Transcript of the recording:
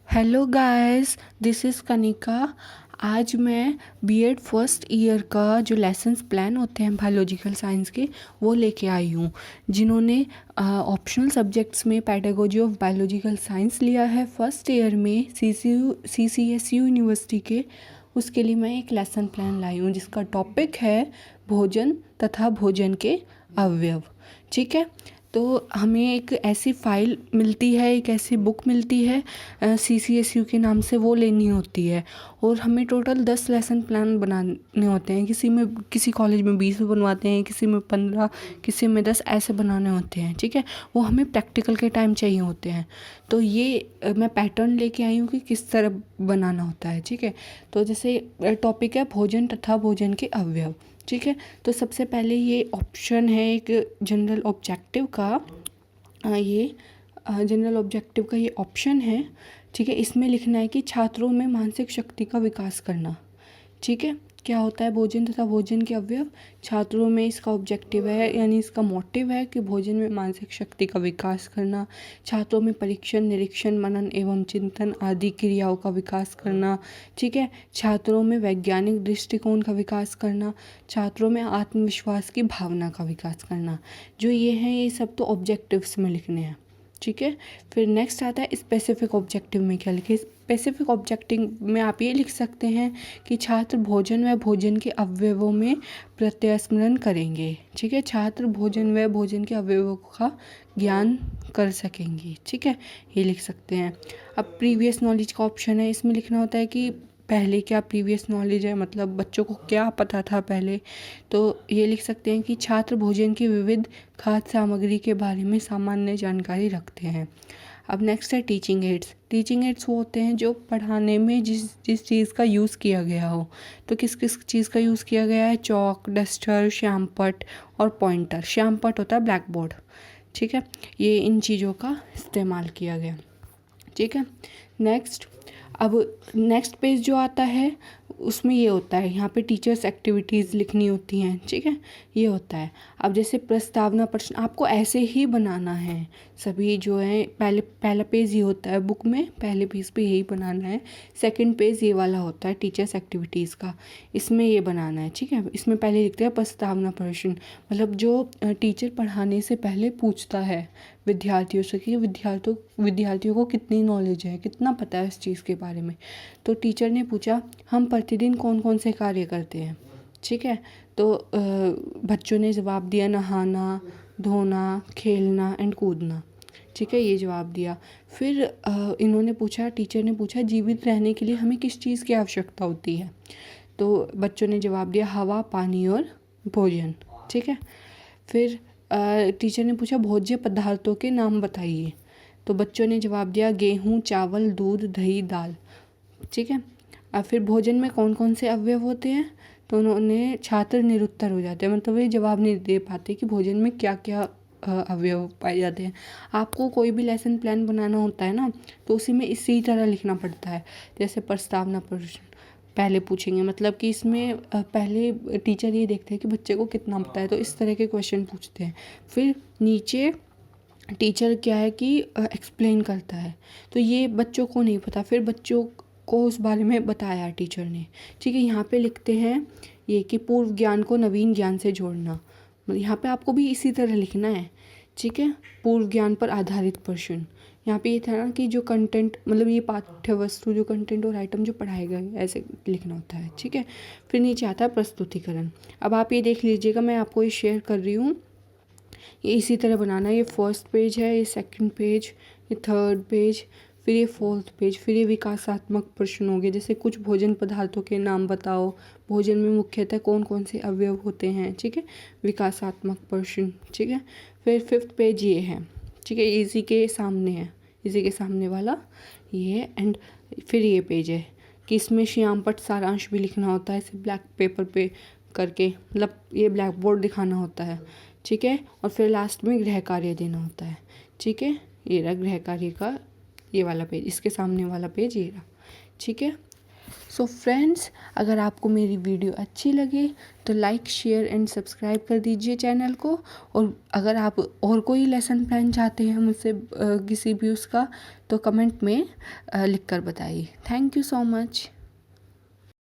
Hello guys, this is Kanika. आज मैं BEd first year का जो लेसन्स प्लान होते हैं बायोलॉजिकल साइंस के वो लेके आई हूँ। जिन्होंने ऑप्शनल सब्जेक्ट्स में पेडागोजी ऑफ बायोलॉजिकल साइंस लिया है फर्स्ट ईयर में सीसीएसयू यूनिवर्सिटी के, उसके लिए मैं एक लेसन प्लान लाई हूँ जिसका टॉपिक है भोजन तथा भोजन के अवयव। ठीक है, तो हमें एक ऐसी फ़ाइल मिलती है, एक ऐसी बुक मिलती है सीसीएसयू के नाम से, वो लेनी होती है। और हमें टोटल 10 लेसन प्लान बनाने होते हैं। किसी कॉलेज में 20 बनवाते हैं, किसी में 15, किसी में 10 ऐसे बनाने होते हैं। ठीक है, वो हमें प्रैक्टिकल के टाइम चाहिए होते हैं। तो ये मैं पैटर्न लेके आई हूँ कि किस तरह बनाना होता है। ठीक है, तो जैसे टॉपिक है भोजन तथा भोजन के अवयव। ठीक है, तो सबसे पहले ये ऑप्शन है एक जनरल ऑब्जेक्टिव का। ये जनरल ऑब्जेक्टिव का ये ऑप्शन है। ठीक है, इसमें लिखना है कि छात्रों में मानसिक शक्ति का विकास करना। ठीक है, क्या होता है भोजन तथा भोजन के अवयव छात्रों में, इसका ऑब्जेक्टिव है यानी इसका मोटिव है कि भोजन में मानसिक शक्ति का विकास करना, छात्रों में परीक्षण, निरीक्षण, मनन एवं चिंतन आदि क्रियाओं का विकास करना। ठीक है, छात्रों में वैज्ञानिक दृष्टिकोण का विकास करना, छात्रों में आत्मविश्वास की भावना का विकास करना। जो ये हैं ये सब तो ऑब्जेक्टिव्स में लिखने हैं। ठीक है, फिर नेक्स्ट आता है स्पेसिफिक ऑब्जेक्टिव में क्या लिखे। स्पेसिफिक ऑब्जेक्टिव में आप ये लिख सकते हैं कि छात्र भोजन व भोजन के अवयवों में प्रत्यास्मरण करेंगे। ठीक है, छात्र भोजन व भोजन के अवयवों का ज्ञान कर सकेंगे। ठीक है, ये लिख सकते हैं। अब प्रीवियस नॉलेज का ऑप्शन है, इसमें लिखना होता है कि पहले क्या प्रीवियस नॉलेज है, मतलब बच्चों को क्या पता था पहले। तो ये लिख सकते हैं कि छात्र भोजन की विविध खाद्य सामग्री के बारे में सामान्य जानकारी रखते हैं। अब नेक्स्ट है टीचिंग एड्स। टीचिंग एड्स वो होते हैं जो पढ़ाने में जिस चीज़ का यूज़ किया गया हो। तो किस किस चीज़ का यूज़ किया गया है, चौक, डस्टर, श्यामपट्ट और पॉइंटर। श्यामपट्ट होता है ब्लैक बोर्ड। ठीक है, ये इन चीज़ों का इस्तेमाल किया गया। ठीक है, नेक्स्ट। अब नेक्स्ट पेज जो आता है उसमें ये होता है, यहाँ पे टीचर्स एक्टिविटीज़ लिखनी होती हैं। ठीक है, ये होता है। अब जैसे प्रस्तावना प्रश्न आपको ऐसे ही बनाना है सभी जो है। पहला पेज ये होता है बुक में, पहले पेज पे यही बनाना है। सेकंड पेज ये वाला होता है टीचर्स एक्टिविटीज़ का, इसमें ये बनाना है। ठीक है, इसमें पहले लिखते हैं प्रस्तावना प्रश्न, मतलब जो टीचर पढ़ाने से पहले पूछता है विद्यार्थियों से कि विद्यार्थियों को कितनी नॉलेज है, कितना पता है इस चीज़ के बारे में। तो टीचर ने पूछा हम प्रतिदिन कौन कौन से कार्य करते हैं। ठीक है, तो बच्चों ने जवाब दिया नहाना, धोना, खेलना एंड कूदना। ठीक है, ये जवाब दिया। फिर इन्होंने पूछा, टीचर ने पूछा जीवित रहने के लिए हमें किस चीज़ की आवश्यकता होती है। तो बच्चों ने जवाब दिया हवा, पानी और भोजन। ठीक है, फिर टीचर ने पूछा भोज्य पदार्थों के नाम बताइए। तो बच्चों ने जवाब दिया गेहूँ, चावल, दूध, दही, दाल। ठीक है, अब फिर भोजन में कौन कौन से अवयव होते हैं, तो उन्होंने छात्र निरुत्तर हो जाते हैं, मतलब ये जवाब नहीं दे पाते कि भोजन में क्या क्या अवयव पाए जाते हैं। आपको कोई भी लेसन प्लान बनाना होता है ना, तो उसी में इसी तरह लिखना पड़ता है। जैसे प्रस्तावना प्रश्न पहले पूछेंगे, मतलब कि इसमें पहले टीचर ये देखते हैं कि बच्चे को कितना पता है, तो इस तरह के क्वेश्चन पूछते हैं। फिर नीचे टीचर क्या है कि एक्सप्लेन करता है, तो ये बच्चों को नहीं पता, फिर बच्चों को उस बारे में बताया टीचर ने। ठीक है, यहाँ पे लिखते हैं ये कि पूर्व ज्ञान को नवीन ज्ञान से जोड़ना, मतलब यहाँ पे आपको भी इसी तरह लिखना है। ठीक है, पूर्व ज्ञान पर आधारित प्रश्न। यहाँ पे ये था ना कि जो कंटेंट, मतलब ये पाठ्य वस्तु, जो कंटेंट और आइटम जो पढ़ाए गए ऐसे लिखना होता है। ठीक है, फिर नीचे आता है प्रस्तुतिकरण। अब आप ये देख लीजिएगा, मैं आपको ये शेयर कर रही हूँ, ये इसी तरह बनाना है। ये फर्स्ट पेज है, ये सेकंड पेज, ये थर्ड पेज, फिर ये फोर्थ पेज, फिर ये विकासात्मक प्रश्न हो गए, जैसे कुछ भोजन पदार्थों के नाम बताओ, भोजन में मुख्यतः कौन कौन से अवयव होते हैं। ठीक है, विकासात्मक प्रश्न। ठीक है, फिर फिफ्थ पेज ये है। ठीक है, इसी के सामने है, इसी के सामने वाला ये। एंड फिर ये पेज है कि इसमें श्यामपट्ट सारांश भी लिखना होता है, इसे ब्लैक पेपर पे करके, मतलब ये ब्लैक बोर्ड दिखाना होता है। ठीक है, और फिर लास्ट में गृह कार्य देना होता है। ठीक है, ये रहा गृह कार्य का ये वाला पेज, इसके सामने वाला पेज ये रहा। ठीक है, सो फ्रेंड्स, अगर आपको मेरी वीडियो अच्छी लगे तो लाइक शेयर एंड सब्सक्राइब कर दीजिए चैनल को। और अगर आप और कोई लेसन प्लान चाहते हैं मुझसे किसी भी उसका, तो कमेंट में लिख कर बताइए। Thank you so much.